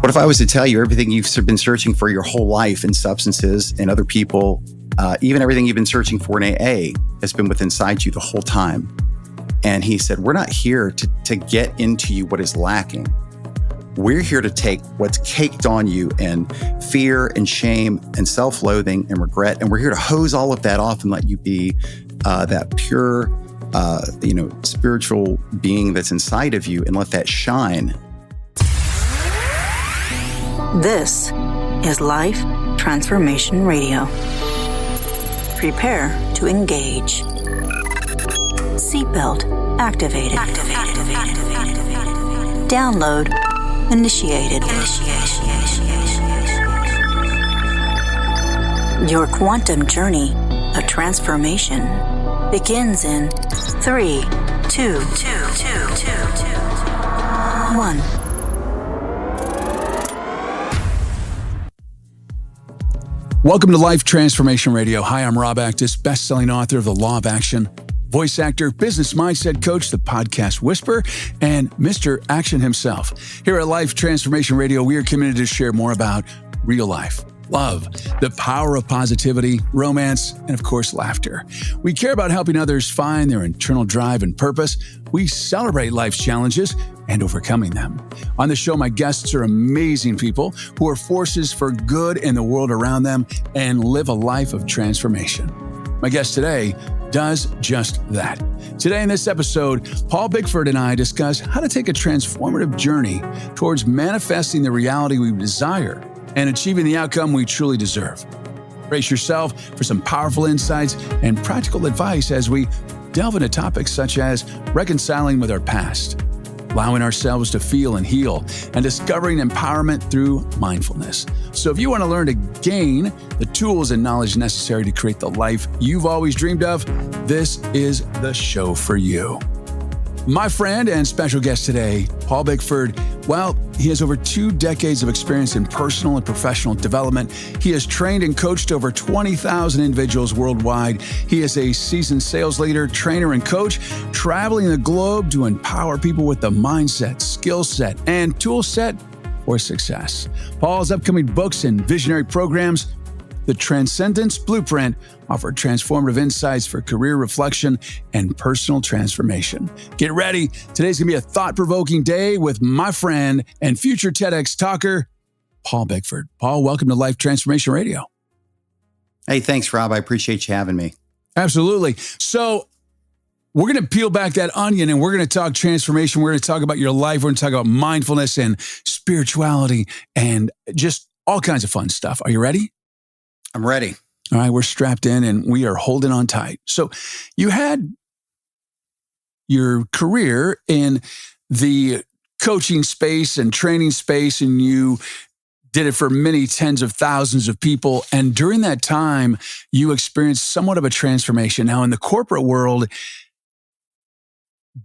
What if I was to tell you everything you've been searching for your whole life in substances and other people, even everything you've been searching for in AA has been within inside you the whole time? And he said, we're not here to get into you what is lacking. We're here to take what's caked on you and fear and shame and self-loathing and regret. And we're here to hose all of that off and let you be that pure, spiritual being that's inside of you and let that shine. This is Life Transformation Radio. Prepare to engage. Seatbelt activated. Download initiated. Your quantum journey of transformation begins in 3, 2, 1. Welcome to Life Transformation Radio. Hi, I'm Rob Actis, best-selling author of The Law of Action, voice actor, business mindset coach, the podcast whisperer, and Mr. Action himself. Here at Life Transformation Radio, we are committed to share more about real life, love, the power of positivity, romance, and of course, laughter. We care about helping others find their internal drive and purpose. We celebrate life's challenges and overcoming them. On the show, my guests are amazing people who are forces for good in the world around them and live a life of transformation. My guest today does just that. Today in this episode, Paul Bickford and I discuss how to take a transformative journey towards manifesting the reality we desire and achieving the outcome we truly deserve. Brace yourself for some powerful insights and practical advice as we delve into topics such as reconciling with our past, allowing ourselves to feel and heal, and discovering empowerment through mindfulness. So if you want to learn to gain the tools and knowledge necessary to create the life you've always dreamed of, this is the show for you. My friend and special guest today, Paul Bickford, well, he has over 2 decades of experience in personal and professional development. He has trained and coached over 20,000 individuals worldwide. He is a seasoned sales leader, trainer, and coach, traveling the globe to empower people with the mindset, skill set, and tool set for success. Paul's upcoming books and visionary programs, The Transcendence Blueprint, offer transformative insights for career reflection and personal transformation. Get ready. Today's going to be a thought-provoking day with my friend and future TEDx talker, Paul Bickford. Paul, welcome to Life Transformation Radio. Hey, thanks, Rob. I appreciate you having me. Absolutely. So we're going to peel back that onion and we're going to talk transformation. We're going to talk about your life. We're going to talk about mindfulness and spirituality and just all kinds of fun stuff. Are you ready? I'm ready. All right, we're strapped in and we are holding on tight. So you had your career in the coaching space and training space, and you did it for many tens of thousands of people. And during that time, you experienced somewhat of a transformation. Now, in the corporate world,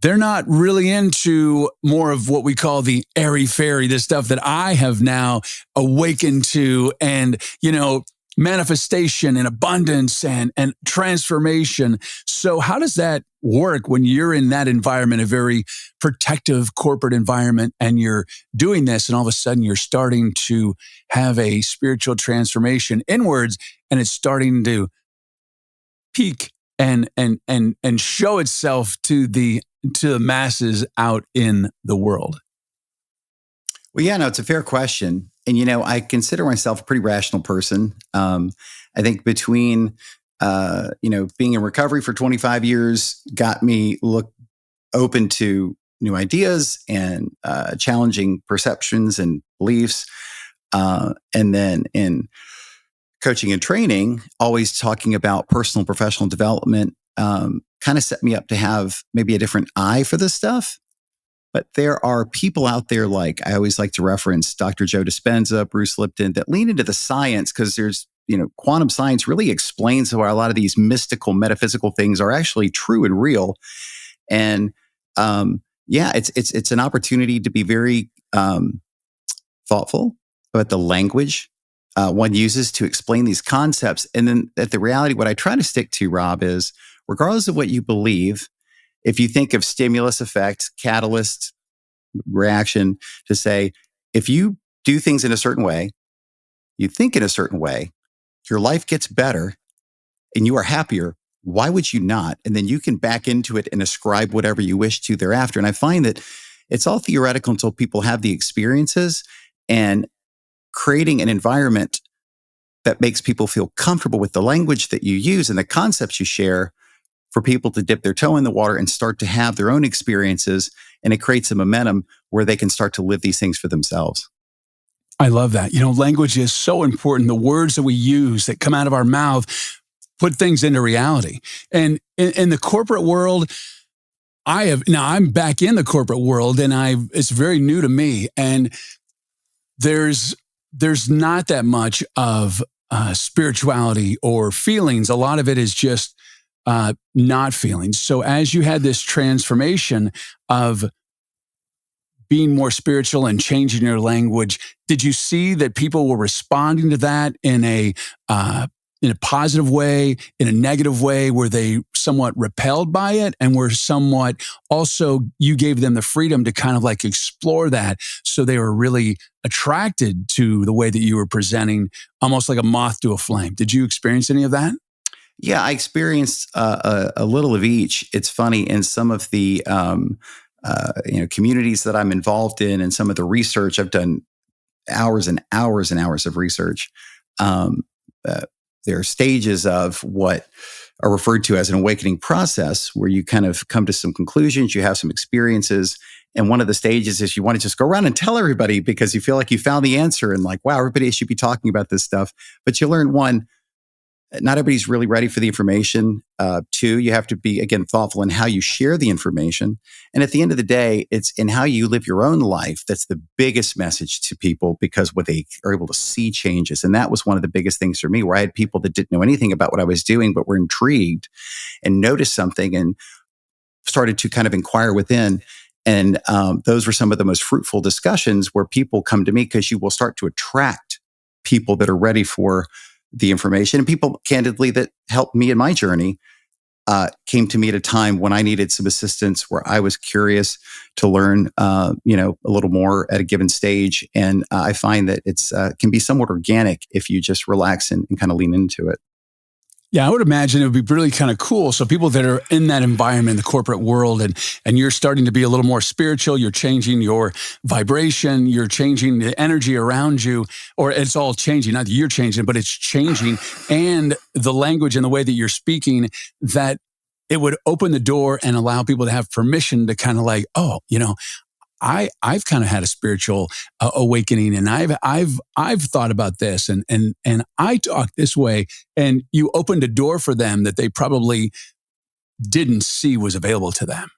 they're not really into more of what we call the airy-fairy, the stuff that I have now awakened to, and, manifestation and abundance and transformation. So how does that work when you're in that environment, a very protective corporate environment, and you're doing this and all of a sudden you're starting to have a spiritual transformation inwards and it's starting to peak and show itself to the masses out in the world? Well, yeah, no, it's a fair question. And, I consider myself a pretty rational person. I think between, being in recovery for 25 years got me open to new ideas and challenging perceptions and beliefs. And then in coaching and training, always talking about personal and professional development, kind of set me up to have maybe a different eye for this stuff. But there are people out there, like I always like to reference Dr. Joe Dispenza, Bruce Lipton, that lean into the science because there's, quantum science really explains why a lot of these mystical, metaphysical things are actually true and real. And it's an opportunity to be very thoughtful about the language one uses to explain these concepts. And then at the reality, what I try to stick to, Rob, is regardless of what you believe, if you think of stimulus effect, catalyst, reaction, to say, if you do things in a certain way, you think in a certain way, your life gets better and you are happier. Why would you not? And then you can back into it and ascribe whatever you wish to thereafter. And I find that it's all theoretical until people have the experiences, and creating an environment that makes people feel comfortable with the language that you use and the concepts you share for people to dip their toe in the water and start to have their own experiences. And it creates a momentum where they can start to live these things for themselves. I love that. Language is so important. The words that we use that come out of our mouth put things into reality. And in the corporate world, I'm back in the corporate world, and it's very new to me. And there's not that much of spirituality or feelings. A lot of it is just not feelings. So as you had this transformation of being more spiritual and changing your language, did you see that people were responding to that in a positive way, in a negative way? Were they somewhat repelled by it, and were somewhat also, you gave them the freedom to kind of like explore that, so they were really attracted to the way that you were presenting, almost like a moth to a flame? Did you experience any of that? Yeah, I experienced a little of each. It's funny, in some of the communities that I'm involved in, and some of the research, I've done hours and hours and hours of research. There are stages of what are referred to as an awakening process, where you kind of come to some conclusions, you have some experiences. And one of the stages is you want to just go around and tell everybody because you feel like you found the answer and like, wow, everybody should be talking about this stuff. But you learn, one, not everybody's really ready for the information. Two, you have to be, again, thoughtful in how you share the information. And at the end of the day, it's in how you live your own life that's the biggest message to people, because what they are able to see changes. And that was one of the biggest things for me, where I had people that didn't know anything about what I was doing, but were intrigued and noticed something and started to kind of inquire within. And those were some of the most fruitful discussions, where people come to me because you will start to attract people that are ready for the information. And people, candidly, that helped me in my journey came to me at a time when I needed some assistance, where I was curious to learn, a little more at a given stage. And I find that it's can be somewhat organic if you just relax and kind of lean into it. Yeah, I would imagine it would be really kind of cool. So people that are in that environment, the corporate world, and you're starting to be a little more spiritual, you're changing your vibration, you're changing the energy around you, or it's all changing. Not that you're changing, but it's changing. And the language and the way that you're speaking, that it would open the door and allow people to have permission to kind of like, I've kind of had a spiritual awakening, and I've thought about this, and I talk this way, and you opened a door for them that they probably didn't see was available to them.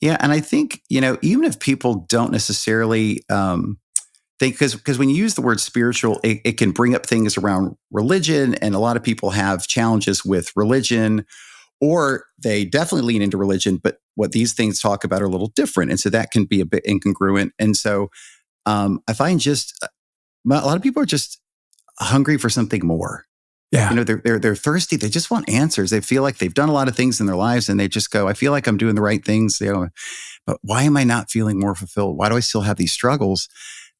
Yeah, and I think, even if people don't necessarily think, because when you use the word spiritual, it can bring up things around religion, and a lot of people have challenges with religion, or they definitely lean into religion, but what these things talk about are a little different. And so that can be a bit incongruent. And so I find just a lot of people are just hungry for something more. Yeah. They're thirsty. They just want answers. They feel like they've done a lot of things in their lives, and they just go, I feel like I'm doing the right things, but why am I not feeling more fulfilled? Why do I still have these struggles?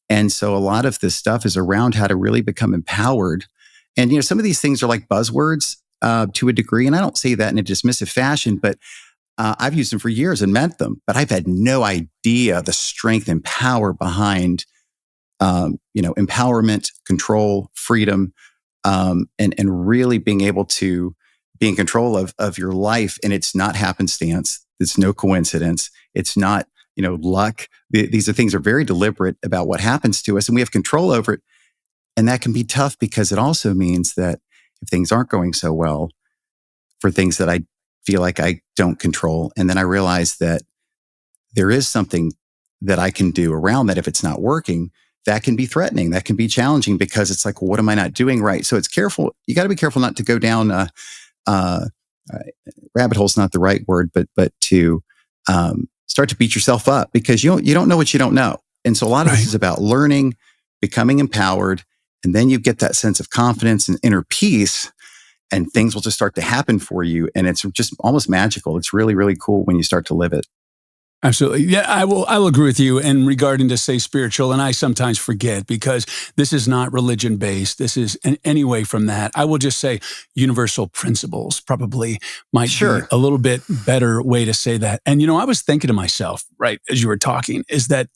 And so a lot of this stuff is around how to really become empowered. And, some of these things are like buzzwords to a degree. And I don't say that in a dismissive fashion, but I've used them for years and meant them, but I've had no idea the strength and power behind, empowerment, control, freedom, and really being able to be in control of your life. And it's not happenstance. It's no coincidence. It's not, luck. These are things that are very deliberate about what happens to us, and we have control over it. And that can be tough, because it also means that if things aren't going so well, for things that I feel like I don't control, and then I realize that there is something that I can do around that if it's not working, that can be threatening, that can be challenging, because it's like, well, what am I not doing right? So it's careful. You got to be careful not to go down rabbit hole's not the right word, but to start to beat yourself up, because you don't know what you don't know. And so a lot of this is about learning, becoming empowered, and then you get that sense of confidence and inner peace, and things will just start to happen for you. And it's just almost magical. It's really, really cool when you start to live it. Absolutely. Yeah, I will agree with you in regarding to say spiritual, and I sometimes forget because this is not religion based. This is in any way from that. I will just say universal principles probably might be Sure. a little bit better way to say that. And I was thinking to myself, right, as you were talking, is that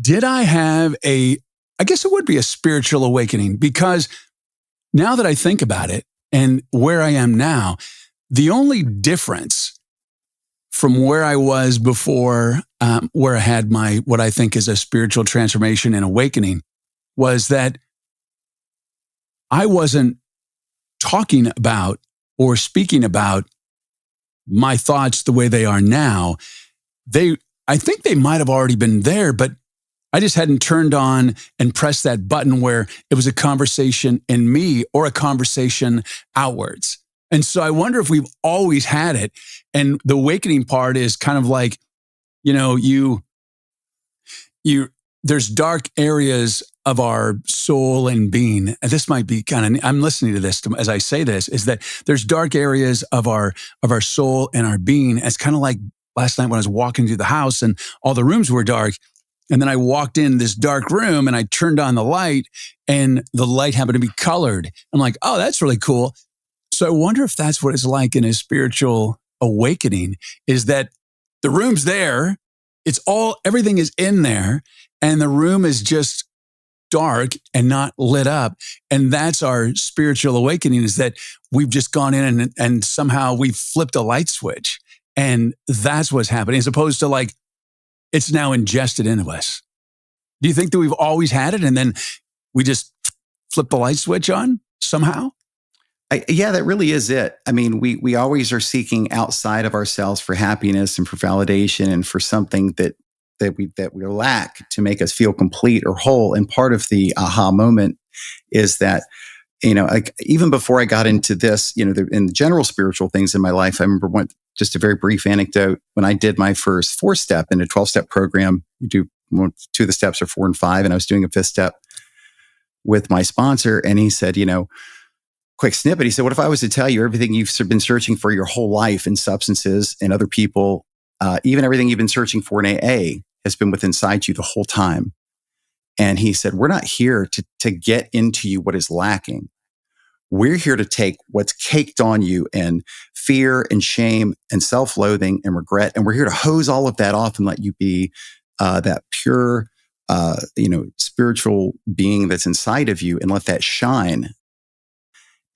did I have I guess it would be a spiritual awakening, because now that I think about it and where I am now, the only difference from where I was before, where I had what I think is a spiritual transformation and awakening, was that I wasn't talking about or speaking about my thoughts the way they are now. I think they might have already been there, but I just hadn't turned on and pressed that button where it was a conversation in me or a conversation outwards. And so I wonder if we've always had it. And the awakening part is kind of like, there's dark areas of our soul and being. And this might be I'm listening to this as I say this, is that there's dark areas of our soul and our being. It's kind of like last night when I was walking through the house and all the rooms were dark. And then I walked in this dark room and I turned on the light and the light happened to be colored. I'm like, oh, that's really cool. So I wonder if that's what it's like in a spiritual awakening, is that the room's there. Everything is in there and the room is just dark and not lit up. And that's our spiritual awakening, is that we've just gone in and somehow we've flipped a light switch. And that's what's happening, as opposed to like, it's now ingested into us. Do you think that we've always had it and then we just flip the light switch on somehow? Yeah, that really is it. I mean, we always are seeking outside of ourselves for happiness and for validation and for something that we lack to make us feel complete or whole. And part of the aha moment is that, like even before I got into this, in the general spiritual things in my life, I remember just a very brief anecdote. When I did my first 4-step in a 12-step program, you do 2 of the steps are 4 and 5, and I was doing a 5th step with my sponsor, and he said, quick snippet. He said, what if I was to tell you everything you've been searching for your whole life in substances and other people, even everything you've been searching for in AA has been within inside you the whole time. And he said, we're not here to get into you what is lacking. We're here to take what's caked on you and fear and shame and self-loathing and regret. And we're here to hose all of that off and let you be that pure, spiritual being that's inside of you and let that shine.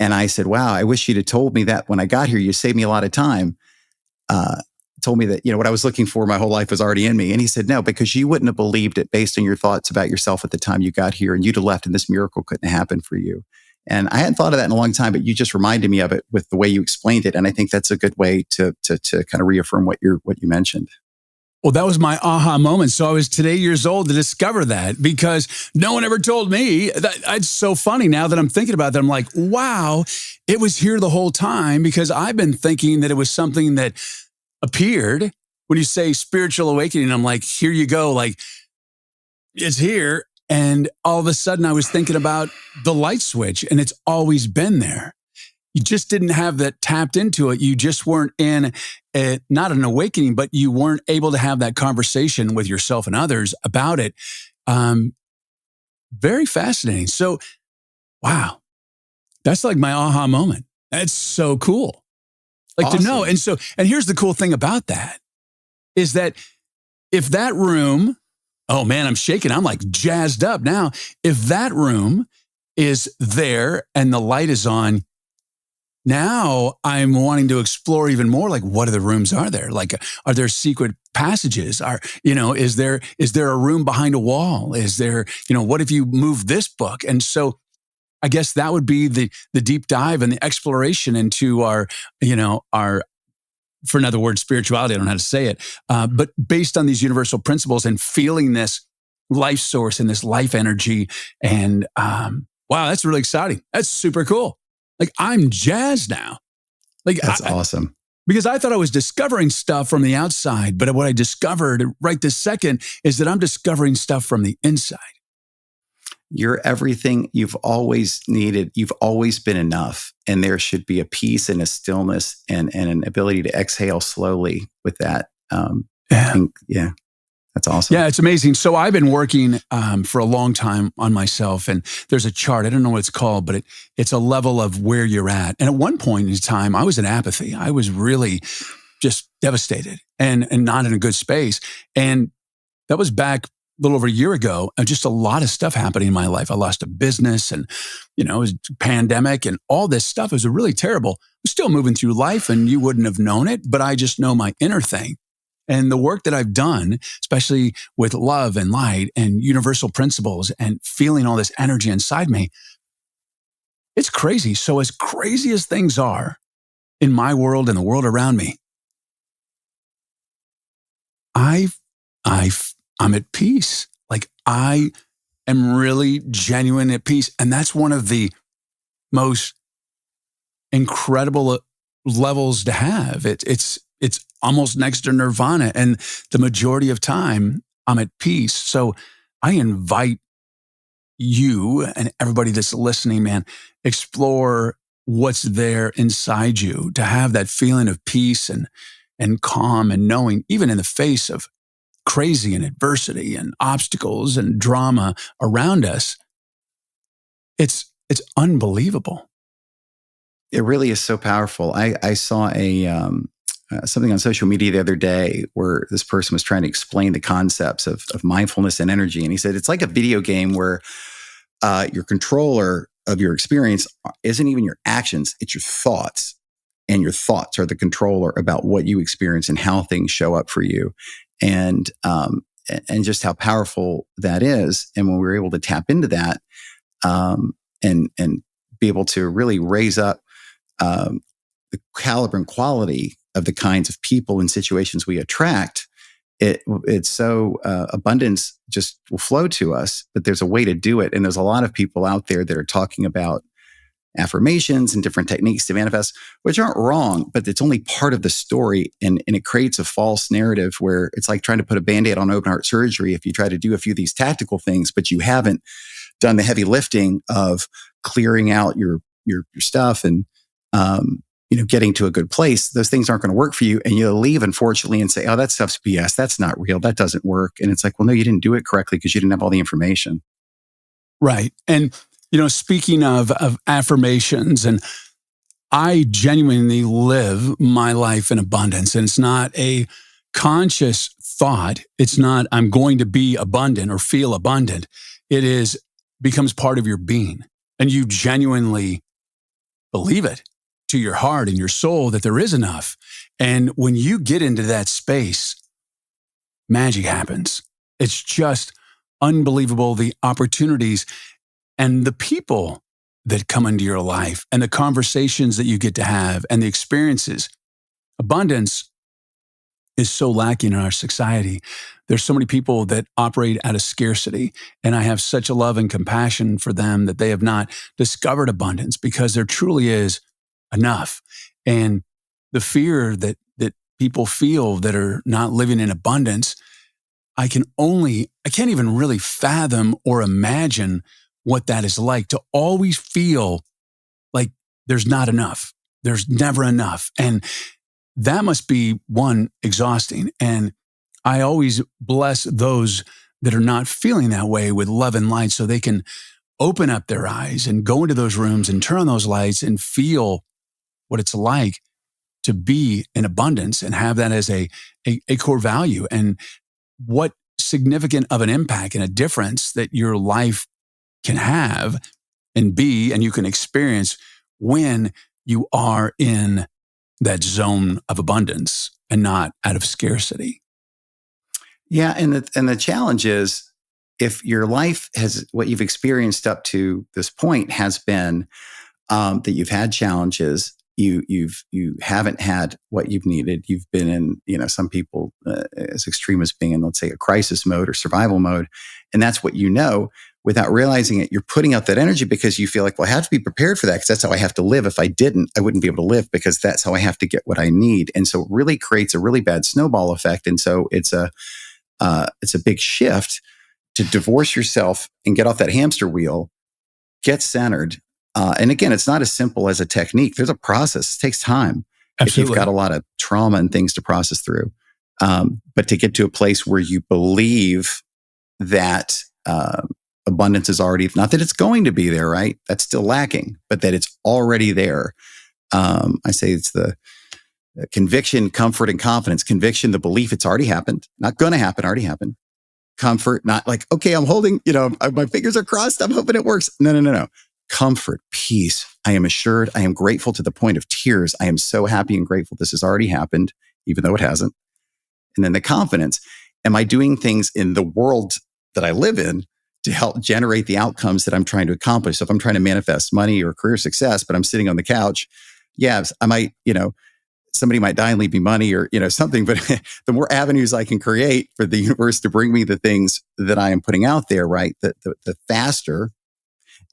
And I said, wow, I wish you'd have told me that when I got here. You saved me a lot of time. Told me that, what I was looking for my whole life was already in me. And he said, no, because you wouldn't have believed it based on your thoughts about yourself at the time you got here, and you'd have left and this miracle couldn't happen for you. And I hadn't thought of that in a long time, but you just reminded me of it with the way you explained it. And I think that's a good way to kind of reaffirm what you mentioned. Well, that was my aha moment. So I was today years old to discover that, because no one ever told me. It's so funny now that I'm thinking about that. I'm like, wow, it was here the whole time, because I've been thinking that it was something that appeared. When you say spiritual awakening, I'm like, here you go. Like, it's here. And all of a sudden I was thinking about the light switch, and it's always been there. You just didn't have that tapped into it. You just weren't in not an awakening, but you weren't able to have that conversation with yourself and others about it. Very fascinating. So, wow, that's like my aha moment. That's so cool. Like awesome to know. And here's the cool thing about that is that if that room, oh man, I'm shaking. I'm like jazzed up now. If that room is there and the light is on, now I'm wanting to explore even more. Like, what other rooms are there? Like, are there secret passages? Is there a room behind a wall? Is there, what if you move this book? And so I guess that would be the deep dive and the exploration into our, for another word, spirituality. I don't know how to say it. But based on these universal principles and feeling this life source and this life energy. And wow, that's really exciting. That's super cool. Like, I'm jazzed now. Like, that's awesome. Because I thought I was discovering stuff from the outside, but what I discovered right this second is that I'm discovering stuff from the inside. You're everything you've always needed. You've always been enough. And there should be a peace and a stillness and an ability to exhale slowly with that. Yeah. Yeah, that's awesome. Yeah, it's amazing. So I've been working for a long time on myself, and there's a chart. I don't know what it's called, but it's a level of where you're at. And at one point in time, I was in apathy. I was really just devastated and not in a good space. And that was back a little over a year ago. And just a lot of stuff happening in my life. I lost a business, and it was pandemic and all this stuff. It was really terrible. I was still moving through life, and you wouldn't have known it, but I just know my inner thing. And the work that I've done, especially with love and light and universal principles and feeling all this energy inside me, it's crazy. So as crazy as things are in my world and the world around me, I'm at peace. Like, I am really genuine at peace. And that's one of the most incredible levels to have. It's almost next to nirvana. And the majority of time, I'm at peace. So I invite you and everybody that's listening, man, explore what's there inside you to have that feeling of peace and calm and knowing, even in the face of crazy and adversity and obstacles and drama around us. It's unbelievable. It really is so powerful. I saw something on social media the other day where this person was trying to explain the concepts of mindfulness and energy. And he said, it's like a video game where your controller of your experience isn't even your actions, it's your thoughts. And your thoughts are the controller about what you experience and how things show up for you. And just how powerful that is. And when we're able to tap into that, and be able to really raise up the caliber and quality of the kinds of people and situations we attract, it's so abundance just will flow to us. But there's a way to do it, and there's a lot of people out there that are talking about affirmations and different techniques to manifest, which aren't wrong, but it's only part of the story. And it creates a false narrative where it's like trying to put a Band-Aid on open heart surgery. If you try to do a few of these tactical things, but you haven't done the heavy lifting of clearing out your stuff and, getting to a good place, those things aren't going to work for you. And you'll leave, unfortunately, and say, oh, that stuff's BS. That's not real. That doesn't work. And it's like, well, no, you didn't do it correctly because you didn't have all the information. Right. And speaking of affirmations, and I genuinely live my life in abundance, and it's not a conscious thought. It's not, I'm going to be abundant or feel abundant. It becomes part of your being, and you genuinely believe it to your heart and your soul that there is enough. And when you get into that space, magic happens. It's just unbelievable, the opportunities and the people that come into your life and the conversations that you get to have and the experiences. Abundance is so lacking in our society. There's so many people that operate out of scarcity, and I have such a love and compassion for them that they have not discovered abundance, because there truly is enough. And the fear that people feel that are not living in abundance, I can't even really fathom or imagine what that is like, to always feel like there's not enough. There's never enough. And that must be, one, exhausting. And I always bless those that are not feeling that way with love and light, so they can open up their eyes and go into those rooms and turn on those lights and feel what it's like to be in abundance and have that as a core value, and what significant of an impact and a difference that your life can have and be, and you can experience when you are in that zone of abundance and not out of scarcity. Yeah, and the challenge is, if your life has, what you've experienced up to this point has been that you've had challenges, you haven't had what you've needed. You've been in, some people as extreme as being in, let's say, a crisis mode or survival mode, and that's what without realizing it, you're putting out that energy because you feel like, well, I have to be prepared for that because that's how I have to live. If I didn't, I wouldn't be able to live, because that's how I have to get what I need. And so it really creates a really bad snowball effect. And so it's a big shift to divorce yourself and get off that hamster wheel, get centered. And again, it's not as simple as a technique. There's a process. It takes time. Absolutely. If you've got a lot of trauma and things to process through. But to get to a place where you believe that abundance is already, not that it's going to be there, right? That's still lacking, but that it's already there. I say it's the conviction, comfort, and confidence. Conviction, the belief it's already happened, not going to happen, already happened. Comfort, not like, okay, I'm holding, my fingers are crossed, I'm hoping it works. No. Comfort, peace. I am assured. I am grateful to the point of tears. I am so happy and grateful this has already happened, even though it hasn't. And then the confidence. Am I doing things in the world that I live in to help generate the outcomes that I'm trying to accomplish? So if I'm trying to manifest money or career success, but I'm sitting on the couch, yes, I might, somebody might die and leave me money or, something, but the more avenues I can create for the universe to bring me the things that I am putting out there, right? The faster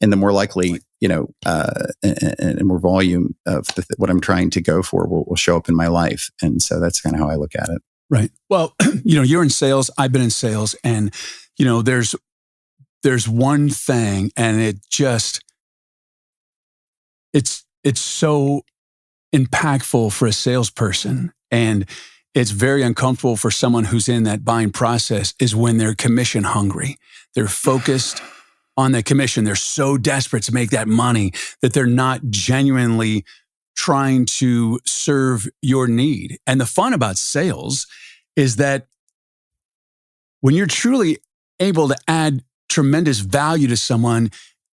and the more likely, and more volume of what I'm trying to go for will show up in my life. And so that's kind of how I look at it. Right. Well, you're in sales. I've been in sales, and there's one thing, and it's so impactful for a salesperson, and it's very uncomfortable for someone who's in that buying process, is when they're commission hungry. They're focused on the commission. They're so desperate to make that money that they're not genuinely trying to serve your need. And the fun about sales is that when you're truly able to add tremendous value to someone,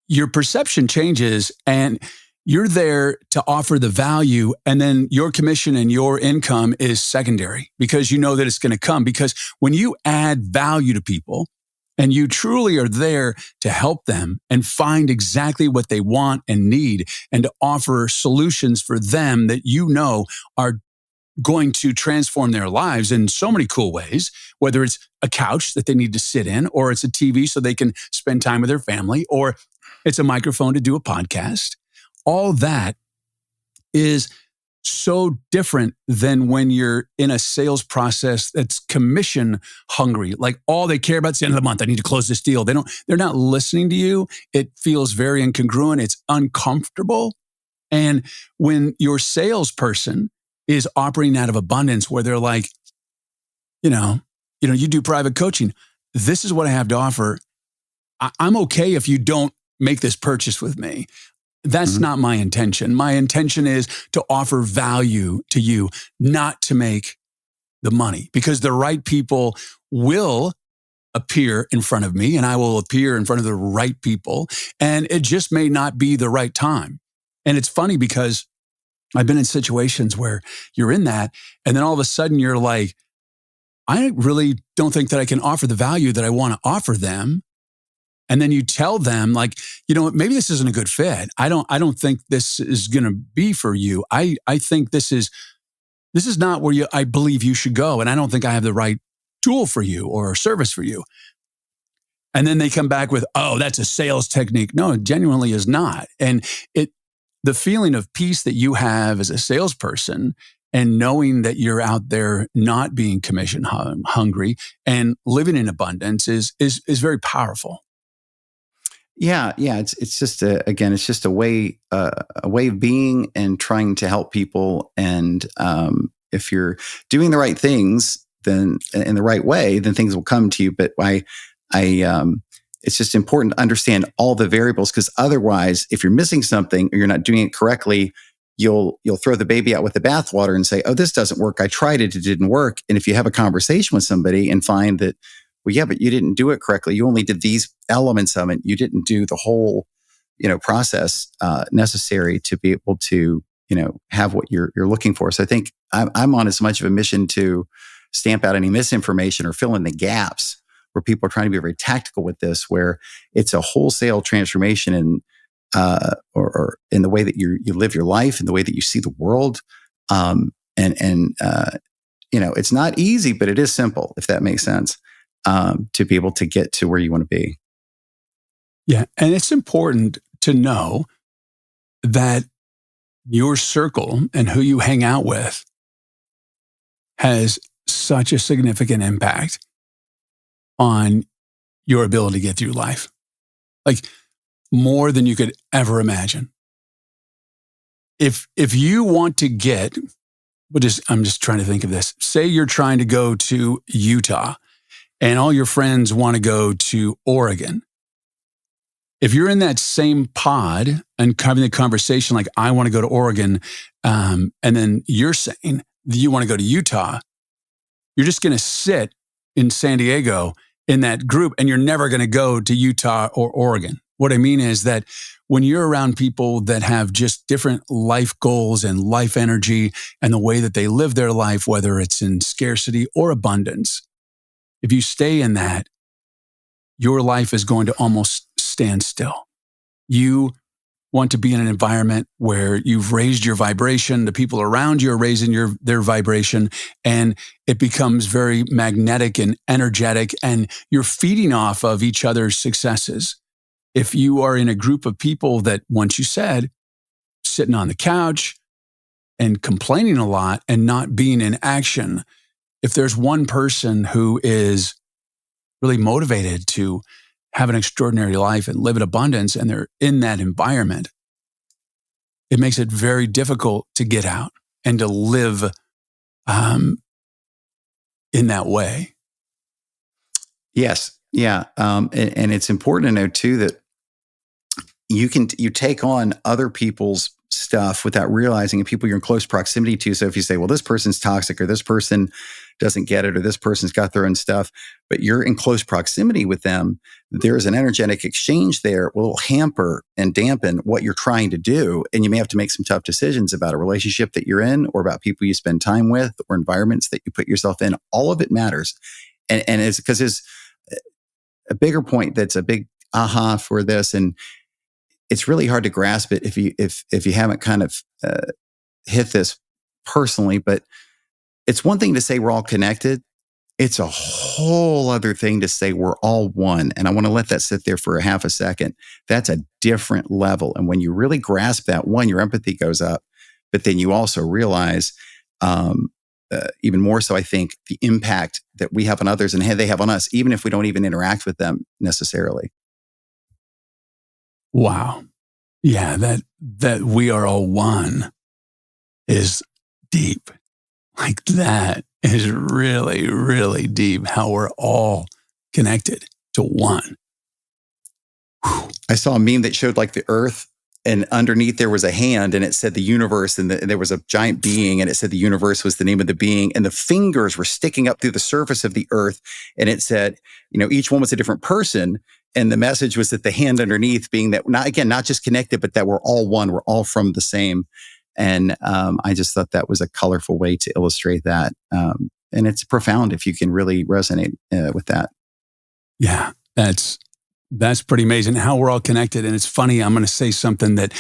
your perception changes and you're there to offer the value, and then your commission and your income is secondary because you know that it's going to come. Because when you add value to people and you truly are there to help them and find exactly what they want and need and to offer solutions for them that are going to transform their lives in so many cool ways, whether it's a couch that they need to sit in, or it's a TV so they can spend time with their family, or it's a microphone to do a podcast. All that is so different than when you're in a sales process that's commission hungry. Like all they care about is the end of the month. I need to close this deal. They're not listening to you. It feels very incongruent. It's uncomfortable. And when your salesperson is operating out of abundance, where they're like, you do private coaching. This is what I have to offer. I'm okay if you don't make this purchase with me. That's not my intention. My intention is to offer value to you, not to make the money, because the right people will appear in front of me and I will appear in front of the right people. And it just may not be the right time. And it's funny because I've been in situations where you're in that, and then all of a sudden you're like, I really don't think that I can offer the value that I want to offer them. And then you tell them, like, maybe this isn't a good fit. I don't think this is going to be for you. I think this is not where I believe you should go. And I don't think I have the right tool for you or service for you. And then they come back with, oh, that's a sales technique. No, it genuinely is not. And the feeling of peace that you have as a salesperson and knowing that you're out there not being commission hungry and living in abundance is very powerful. Yeah. It's just a way of being and trying to help people. And if you're doing the right things, then in the right way, then things will come to you. But it's just important to understand all the variables, because otherwise, if you're missing something or you're not doing it correctly, you'll throw the baby out with the bathwater and say, "Oh, this doesn't work. I tried it; it didn't work." And if you have a conversation with somebody and find that, well, yeah, but you didn't do it correctly. You only did these elements of it. You didn't do the whole, process necessary to be able to, have what you're looking for. So I think I'm on as much of a mission to stamp out any misinformation or fill in the gaps where people are trying to be very tactical with this, where it's a wholesale transformation in or in the way that you live your life, in the way that you see the world. It's not easy, but it is simple, if that makes sense, to be able to get to where you want to be. Yeah. And it's important to know that your circle and who you hang out with has such a significant impact on your ability to get through life. Like more than you could ever imagine. If you want to get I'm just trying to think of this. Say you're trying to go to Utah and all your friends want to go to Oregon. If you're in that same pod and having the conversation like, I want to go to Oregon, and then you're saying you want to go to Utah, you're just going to sit in San Diego in that group and you're never going to go to Utah or Oregon. What I mean is that when you're around people that have just different life goals and life energy and the way that they live their life, whether it's in scarcity or abundance, if you stay in that, your life is going to almost stand still. You want to be in an environment where you've raised your vibration, the people around you are raising their vibration, and it becomes very magnetic and energetic, and you're feeding off of each other's successes. If you are in a group of people that, once you said, sitting on the couch and complaining a lot and not being in action, if there's one person who is really motivated to have an extraordinary life and live in abundance, and they're in that environment, it makes it very difficult to get out and to live in that way. Yes. Yeah. And it's important to know too that you take on other people's stuff without realizing, and people you're in close proximity to. So if you say, well, this person's toxic, or this person doesn't get it, or this person's got their own stuff, but you're in close proximity with them, there's an energetic exchange there will hamper and dampen what you're trying to do. And you may have to make some tough decisions about a relationship that you're in, or about people you spend time with, or environments that you put yourself in. All of it matters. And it's because there's a bigger point that's a big aha for this. And it's really hard to grasp it if you haven't kind of hit this personally. But it's one thing to say we're all connected. It's a whole other thing to say we're all one. And I want to let that sit there for a half a second. That's a different level. And when you really grasp that, one, your empathy goes up, but then you also realize, even more so, I think, the impact that we have on others and they have on us, even if we don't even interact with them necessarily. Wow. Yeah, that we are all one is deep. Like, that is really, really deep, how we're all connected to one. Whew. I saw a meme that showed like the earth, and underneath there was a hand, and it said the universe, and there was a giant being, and it said the universe was the name of the being, and the fingers were sticking up through the surface of the earth, and it said, each one was a different person. And the message was that the hand underneath being that, not just connected, but that we're all one, we're all from the same. And I just thought that was a colorful way to illustrate that. And it's profound if you can really resonate with that. Yeah, that's pretty amazing how we're all connected. And it's funny, I'm going to say something that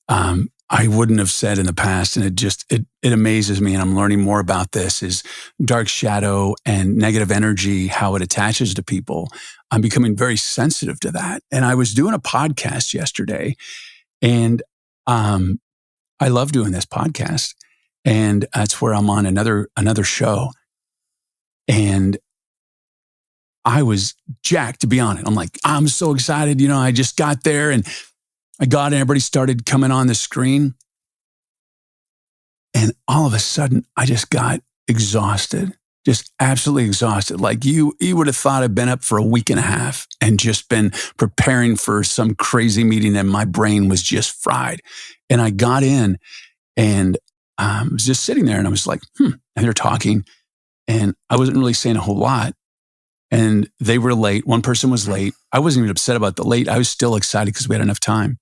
I wouldn't have said in the past. And it amazes me. And I'm learning more about this, is dark shadow and negative energy, how it attaches to people. I'm becoming very sensitive to that. And I was doing a podcast yesterday, and I love doing this podcast. And that's where I'm on another show. And I was jacked to be on it. I'm like, I'm so excited. I just got there, and I got in, everybody started coming on the screen. And all of a sudden, I just got exhausted, just absolutely exhausted. Like you would have thought I'd been up for a week and a half and just been preparing for some crazy meeting, and my brain was just fried. And I got in, and I was just sitting there, and I was like, and they're talking, and I wasn't really saying a whole lot. And they were late. One person was late. I wasn't even upset about the late. I was still excited because we had enough time.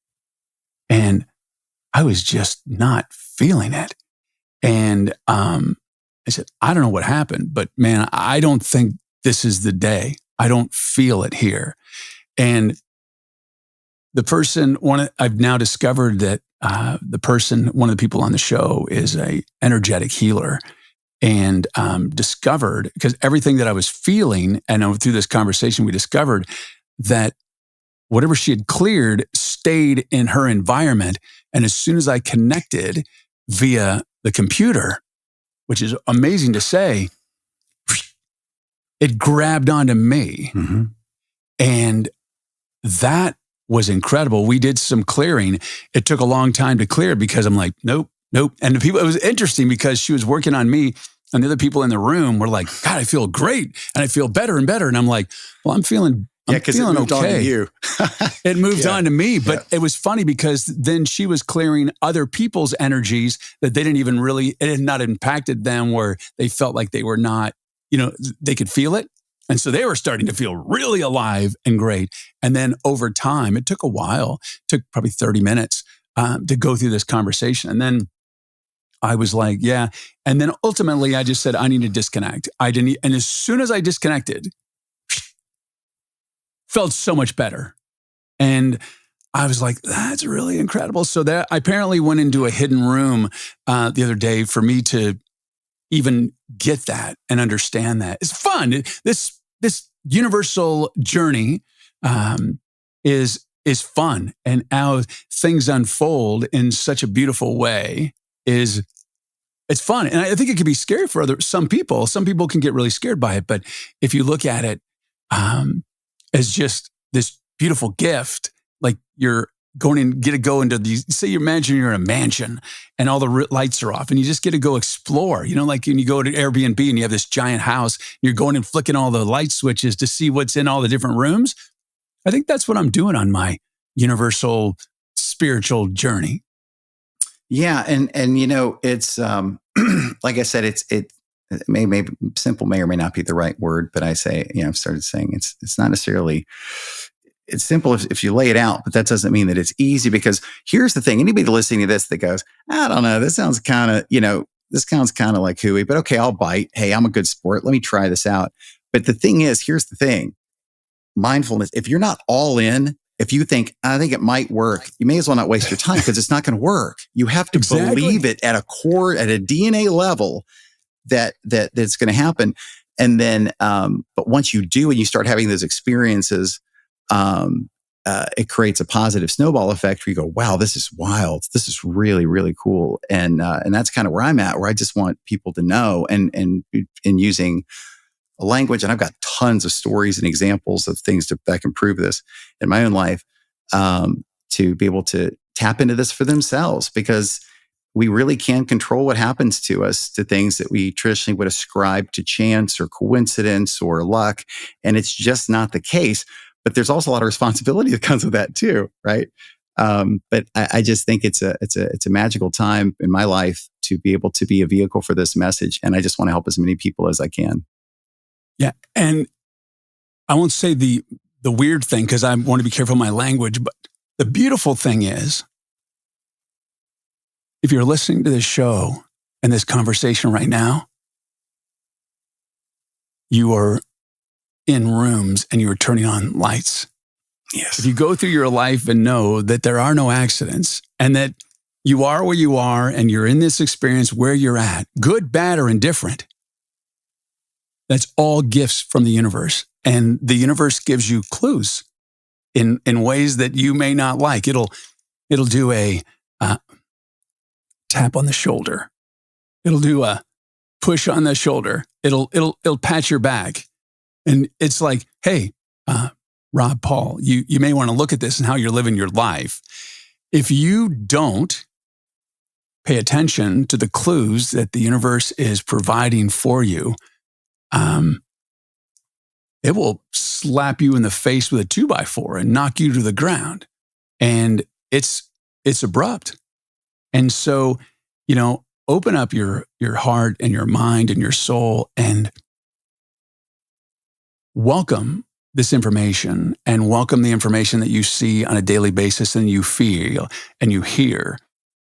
And I was just not feeling it. And I said, I don't know what happened, but man, I don't think this is the day. I don't feel it here. And the person, I've now discovered that one of the people on the show is a energetic healer. And discovered, because everything that I was feeling, and through this conversation, we discovered that whatever she had cleared stayed in her environment. And as soon as I connected via the computer, which is amazing to say, it grabbed onto me. Mm-hmm. And that was incredible. We did some clearing. It took a long time to clear because I'm like, nope, Nope. And the people, it was interesting because she was working on me, and the other people in the room were like, God, I feel great. And I feel better and better. And I'm like, well, I'm feeling because it moved on to you. It moved on to me. But it was funny because then she was clearing other people's energies that they didn't even really, it had not impacted them, where they felt like they were not, they could feel it. And so they were starting to feel really alive and great. And then over time, it took a while, took probably 30 minutes to go through this conversation. And then I was like, yeah. And then ultimately I just said, I need to disconnect. And as soon as I disconnected, felt so much better. And I was like, that's really incredible. So that I apparently went into a hidden room the other day for me to even get that and understand that. It's fun. This universal journey is fun. And how things unfold in such a beautiful way it's fun. And I think it can be scary for some people. Some people can get really scared by it. But if you look at it as just this beautiful gift, like you're going and get to go into these, say you imagine you're in a mansion and all the lights are off and you just get to go explore, like when you go to Airbnb and you have this giant house, you're going and flicking all the light switches to see what's in all the different rooms. I think that's what I'm doing on my universal spiritual journey. Yeah. And it's, like I said, it may simple may or may not be the right word, but I say, I've started saying it's not necessarily, it's simple if you lay it out, but that doesn't mean that it's easy, because here's the thing. Anybody listening to this that goes, I don't know, this sounds kind of like hooey, but okay, I'll bite. Hey, I'm a good sport. Let me try this out. But the thing is, here's the thing. Mindfulness, if you're not all in, if you think, I think it might work, you may as well not waste your time, because it's not going to work. You have to believe it at a core, at a DNA level that's going to happen. And then, but once you do and you start having those experiences, it creates a positive snowball effect where you go, wow, this is wild. This is really, really cool. And that's kind of where I'm at, where I just want people to know and using a language. And I've got tons of stories and examples of things that can prove this in my own life, to be able to tap into this for themselves, because we really can control what happens to us, to things that we traditionally would ascribe to chance or coincidence or luck. And it's just not the case. But there's also a lot of responsibility that comes with that too, right? But I just think it's a magical time in my life to be able to be a vehicle for this message. And I just want to help as many people as I can. Yeah. And I won't say the weird thing, because I want to be careful of my language, but the beautiful thing is, if you're listening to this show and this conversation right now, you are in rooms and you are turning on lights. Yes. If you go through your life and know that there are no accidents and that you are where you are and you're in this experience where you're at, good, bad, or indifferent, that's all gifts from the universe. And the universe gives you clues in ways that you may not like. It'll do a tap on the shoulder. It'll do a push on the shoulder. It'll pat your back. And it's like, hey, Rob, Paul, you may want to look at this and how you're living your life. If you don't pay attention to the clues that the universe is providing for you, it will slap you in the face with a 2x4 and knock you to the ground. And it's abrupt. And so, open up your heart and your mind and your soul and welcome this information, and welcome the information that you see on a daily basis and you feel and you hear,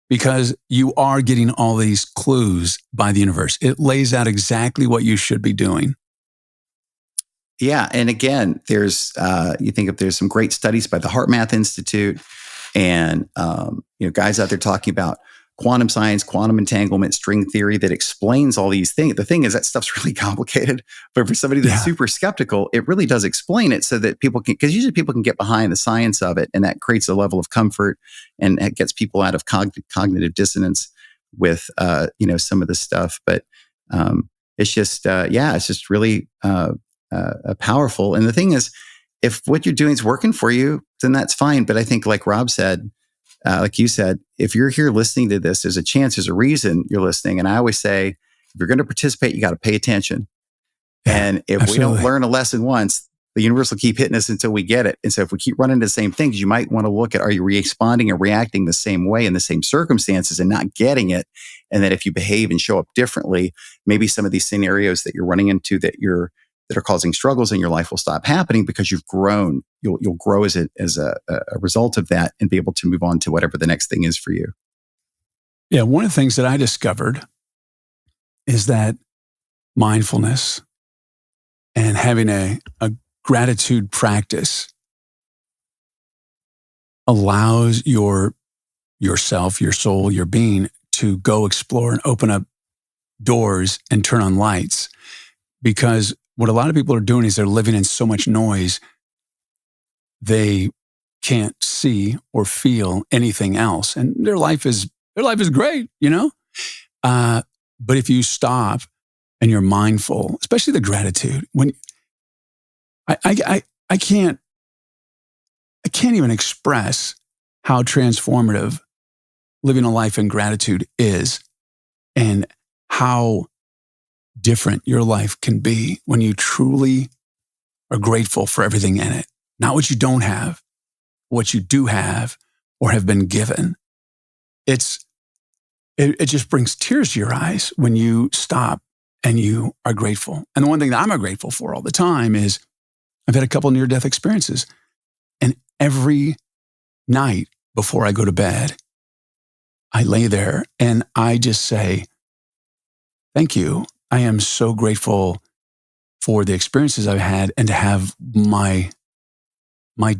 because you are getting all these clues by the universe. It lays out exactly what you should be doing. Yeah. And again, there's some great studies by the Heart Math Institute and, guys out there talking about quantum science, quantum entanglement, string theory that explains all these things. The thing is that stuff's really complicated, but for somebody that's super skeptical, it really does explain it so that people can, because usually people can get behind the science of it, and that creates a level of comfort and it gets people out of cognitive dissonance with, some of the stuff. But it's just really powerful. And the thing is, if what you're doing is working for you, then that's fine. But I think, like Rob said, like you said, if you're here listening to this, there's a chance, there's a reason you're listening. And I always say, if you're going to participate, you got to pay attention. Yeah, and if absolutely. we don't learn a lesson once, the universe will keep hitting us until we get it. And so if we keep running into the same things, you might want to look at, are you responding and reacting the same way in the same circumstances and not getting it? And that if you behave and show up differently, maybe some of these scenarios that you're running into that are causing struggles in your life will stop happening because you've grown. You'll grow as a result of that and be able to move on to whatever the next thing is for you. Yeah, one of the things that I discovered is that mindfulness and having a gratitude practice allows yourself, your soul, your being to go explore and open up doors and turn on lights. Because what a lot of people are doing is they're living in so much noise, they can't see or feel anything else. And their life is great, you know? But if you stop and you're mindful, especially the gratitude, when I can't even express how transformative living a life in gratitude is and how different your life can be when you truly are grateful for everything in it. Not what you don't have, what you do have or have been given. It just brings tears to your eyes when you stop and you are grateful. And the one thing that I'm grateful for all the time is I've had a couple near-death experiences. And every night before I go to bed, I lay there and I just say, thank you. I am so grateful for the experiences I've had and to have my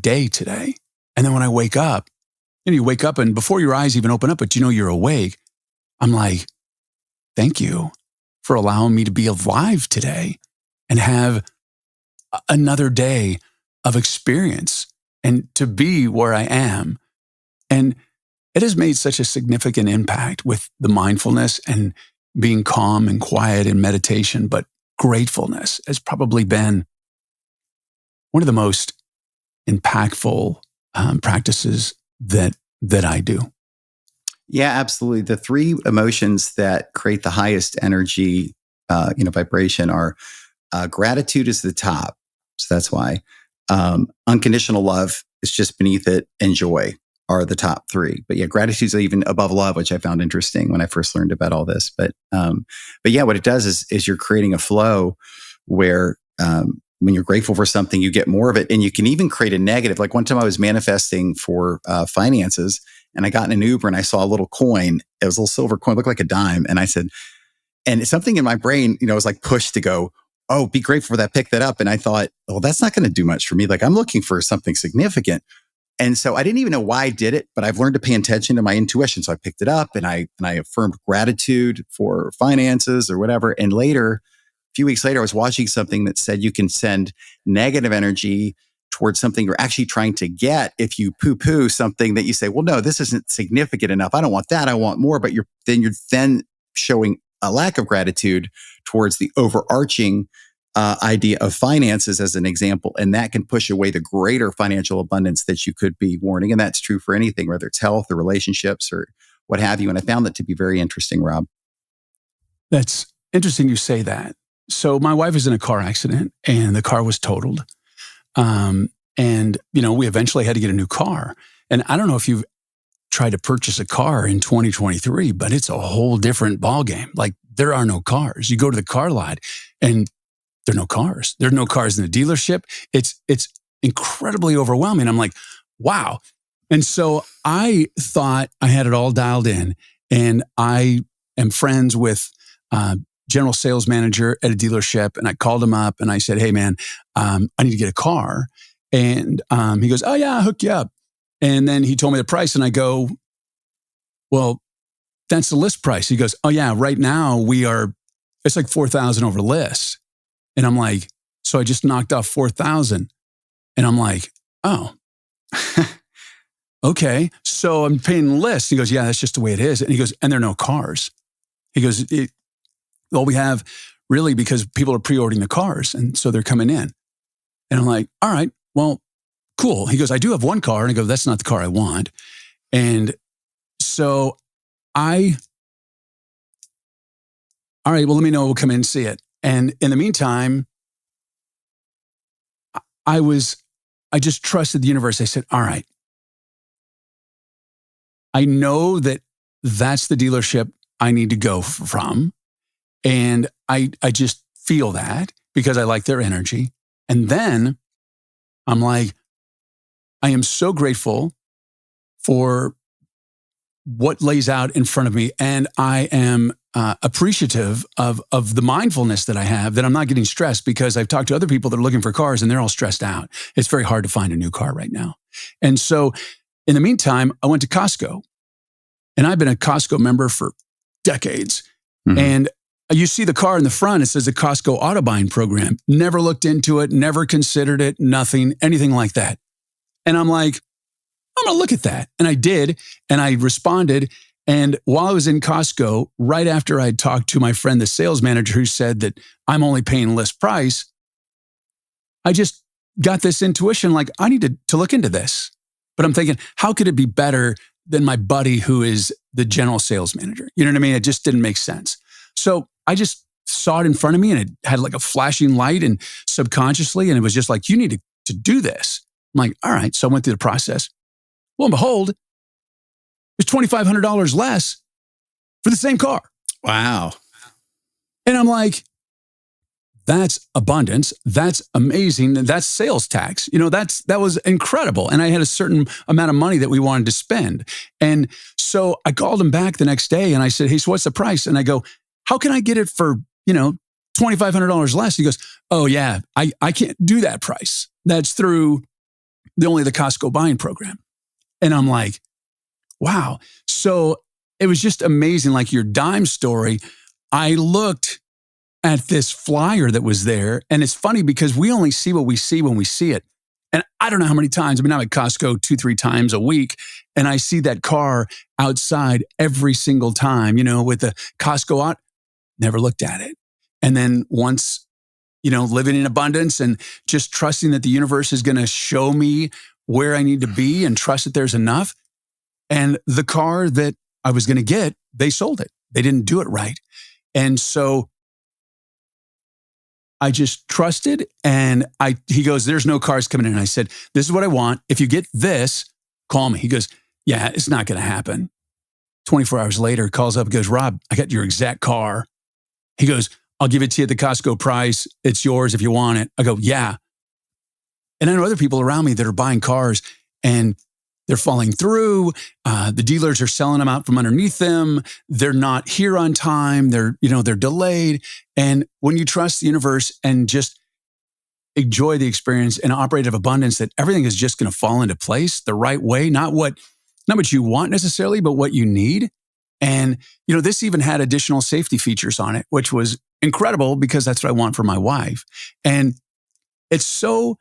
day today. And then when I wake up, you wake up and before your eyes even open up, but you're awake, I'm like, thank you for allowing me to be alive today and have another day of experience and to be where I am. And it has made such a significant impact with the mindfulness and being calm and quiet in meditation, but gratefulness has probably been one of the most impactful practices that I do. Yeah, absolutely. The three emotions that create the highest energy, vibration are gratitude is the top. So that's why unconditional love is just beneath it, and joy are the top three. But yeah, gratitude is even above love, which I found interesting when I first learned about all this. But yeah, what it does is you're creating a flow where when you're grateful for something, you get more of it, and you can even create a negative. Like one time I was manifesting for finances, and I got in an Uber and I saw a little coin. It was a little silver coin, looked like a dime, and I said, and something in my brain, was like pushed to go, oh, be grateful for that, pick that up. And I thought, well, that's not going to do much for me. Like I'm looking for something significant. And so I didn't even know why I did it, but I've learned to pay attention to my intuition. So I picked it up and I affirmed gratitude for finances or whatever. And later, a few weeks later, I was watching something that said you can send negative energy towards something you're actually trying to get if you poo-poo something that you say, well, no, this isn't significant enough. I don't want that. I want more. But you're then showing a lack of gratitude towards the overarching idea of finances as an example. And that can push away the greater financial abundance that you could be wanting. And that's true for anything, whether it's health or relationships or what have you. And I found that to be very interesting, Rob. That's interesting you say that. So my wife was in a car accident and the car was totaled. And we eventually had to get a new car. And I don't know if you've tried to purchase a car in 2023, but it's a whole different ballgame. Like there are no cars. You go to the car lot and there are no cars. There are no cars in the dealership. It's incredibly overwhelming. I'm like, wow. And so I thought I had it all dialed in, and I am friends with general sales manager at a dealership. And I called him up and I said, hey man, I need to get a car. And he goes, oh yeah, I'll hook you up. And then he told me the price and I go, well, that's the list price. He goes, oh yeah, right now it's like 4,000 over list. And I'm like, so I just knocked off 4,000. And I'm like, oh, okay. So I'm paying the list. He goes, yeah, that's just the way it is. And he goes, and there are no cars. He goes, all we have really, because people are pre-ordering the cars. And so they're coming in. And I'm like, all right, well, cool. He goes, I do have one car. And I go, that's not the car I want. And so all right, well, let me know. We'll come in and see it. And in the meantime, I just trusted the universe. I said, all right, I know that that's the dealership I need to go from. And I just feel that because I like their energy. And then I'm like, I am so grateful for what lays out in front of me. And I am appreciative of the mindfulness that I have, that I'm not getting stressed, because I've talked to other people that are looking for cars and they're all stressed out. It's very hard to find a new car right now. And so in the meantime, I went to Costco, and I've been a Costco member for decades. Mm-hmm. And you see the car in the front, it says the Costco auto buying program. Never looked into it, never considered it, nothing, anything like that. And I'm like, I'm going to look at that. And I did. And I responded. And while I was in Costco, right after I'd talked to my friend, the sales manager, who said that I'm only paying list price, I just got this intuition, like, I need to look into this. But I'm thinking, how could it be better than my buddy who is the general sales manager? You know what I mean? It just didn't make sense. So I just saw it in front of me, and it had like a flashing light, and subconsciously, and it was just like, you need to do this. I'm like, all right. So I went through the process. Lo and behold, it's $2,500 less for the same car. Wow. And I'm like, that's abundance. That's amazing. That's sales tax. That was incredible. And I had a certain amount of money that we wanted to spend. And so I called him back the next day and I said, hey, so what's the price? And I go, how can I get it for, $2,500 less? He goes, oh yeah, I can't do that price. That's through only the Costco buying program. And I'm like, wow. So it was just amazing. Like your dime story, I looked at this flyer that was there. And it's funny because we only see what we see when we see it. And I don't know how many times, I'm at Costco 2-3 times a week, and I see that car outside every single time, with the Costco out, never looked at it. And then once, living in abundance and just trusting that the universe is going to show me where I need to be and trust that there's enough. And the car that I was going to get, they sold it. They didn't do it right. And so I just trusted, and he goes, there's no cars coming in. And I said, this is what I want. If you get this, call me. He goes, yeah, it's not going to happen. 24 hours later, he calls up and goes, Rob, I got your exact car. He goes, I'll give it to you at the Costco price. It's yours if you want it. I go, yeah. And I know other people around me that are buying cars and they're falling through. The dealers are selling them out from underneath them. They're not here on time. They're delayed. And when you trust the universe and just enjoy the experience and operate of abundance, that everything is just going to fall into place the right way, not what you want necessarily, but what you need. And, this even had additional safety features on it, which was incredible because that's what I want for my wife. And it's so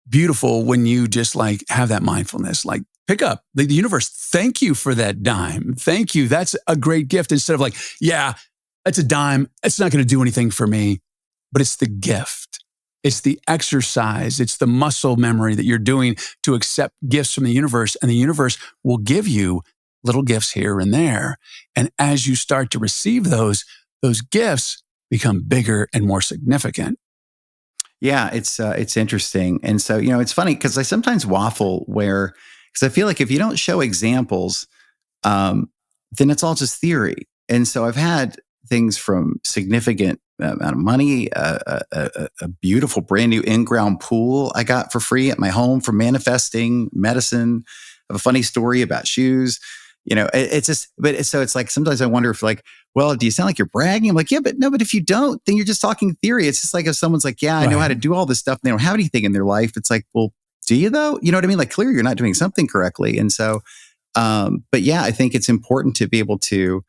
beautiful when you just have that mindfulness, pick up the universe. Thank you for that dime. Thank you. That's a great gift. Instead of yeah, that's a dime. It's not going to do anything for me, but it's the gift. It's the exercise. It's the muscle memory that you're doing to accept gifts from the universe, and the universe will give you little gifts here and there. And as you start to receive those gifts become bigger and more significant. Yeah, it's interesting. And so, it's funny because I sometimes waffle because I feel like if you don't show examples, then it's all just theory. And so I've had things from significant amount of money, a beautiful brand new in-ground pool I got for free at my home from manifesting, medicine. I have a funny story about shoes. It's just, so it's sometimes I wonder if well, do you sound like you're bragging? I'm like, yeah, but if you don't, then you're just talking theory. It's just like if someone's like, yeah, I know how to do all this stuff, and they don't have anything in their life. It's like, well, do you though? You know what I mean? Clearly you're not doing something correctly. And so, but yeah, I think it's important to be able to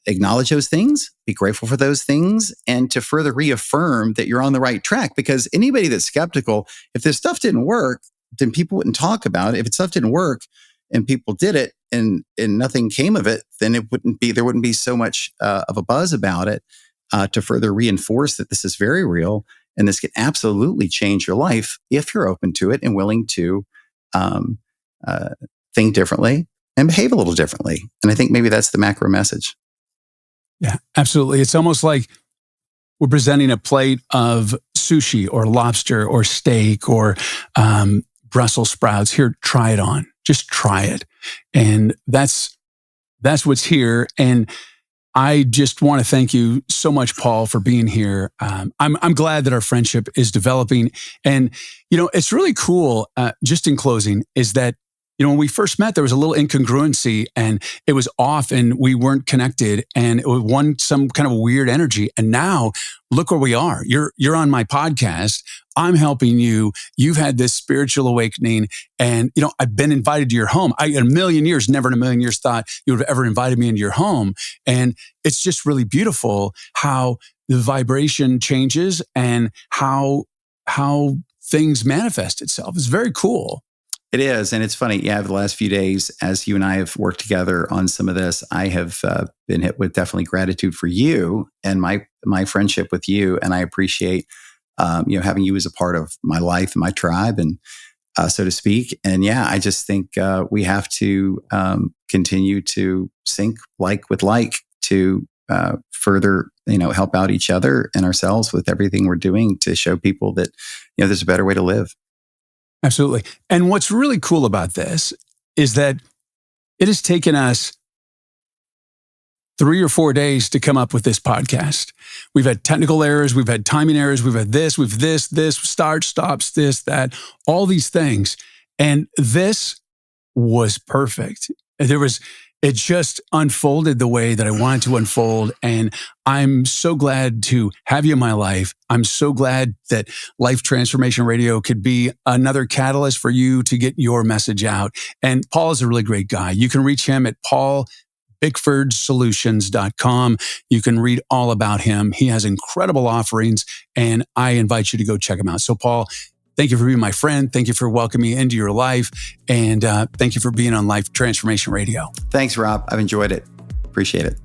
acknowledge those things, be grateful for those things, and to further reaffirm that you're on the right track. Because anybody that's skeptical, if this stuff didn't work, then people wouldn't talk about it. If stuff didn't work and people did it and nothing came of it, then there wouldn't be so much of a buzz about it to further reinforce that this is very real and this can absolutely change your life if you're open to it and willing to think differently and behave a little differently. And I think maybe that's the macro message. Yeah, absolutely. It's almost like we're presenting a plate of sushi or lobster or steak or Brussels sprouts. Here, try it on. Just try it. And that's what's here. And I just want to thank you so much, Paul, for being here. I'm glad that our friendship is developing. And, it's really cool, just in closing, is that, when we first met, there was a little incongruency and it was off and we weren't connected and it was some kind of weird energy. And now look where we are. You're on my podcast. I'm helping you. You've had this spiritual awakening and, I've been invited to your home. I, in a million years, never in a million years thought you would have ever invited me into your home. And it's just really beautiful how the vibration changes and how things manifest itself. It's very cool. It is. And it's funny. Yeah, over the last few days, as you and I have worked together on some of this, I have been hit with definitely gratitude for you and my friendship with you. And I appreciate, having you as a part of my life and my tribe and so to speak. And yeah, I just think we have to continue to sync like with like to further, help out each other and ourselves with everything we're doing to show people that, there's a better way to live. Absolutely. And what's really cool about this is that it has taken us 3 or 4 days to come up with this podcast. We've had technical errors. We've had timing errors. We've had this, start, stops, this, that, all these things. And this was perfect. It just unfolded the way that I wanted to unfold. And I'm so glad to have you in my life. I'm so glad that Life Transformation Radio could be another catalyst for you to get your message out. And Paul is a really great guy. You can reach him at paulbickfordsolutions.com. You can read all about him. He has incredible offerings, and I invite you to go check him out. So, Paul, thank you for being my friend. Thank you for welcoming me into your life. And thank you for being on Life Transformation Radio. Thanks, Rob. I've enjoyed it. Appreciate it.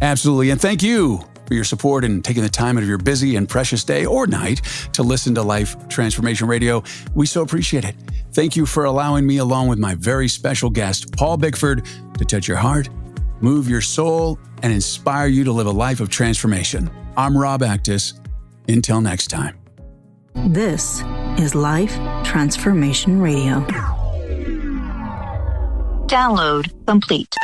Absolutely. And thank you for your support and taking the time out of your busy and precious day or night to listen to Life Transformation Radio. We so appreciate it. Thank you for allowing me, along with my very special guest, Paul Bickford, to touch your heart, move your soul, and inspire you to live a life of transformation. I'm Rob Actis. Until next time. This is Life Transformation Radio. Download complete.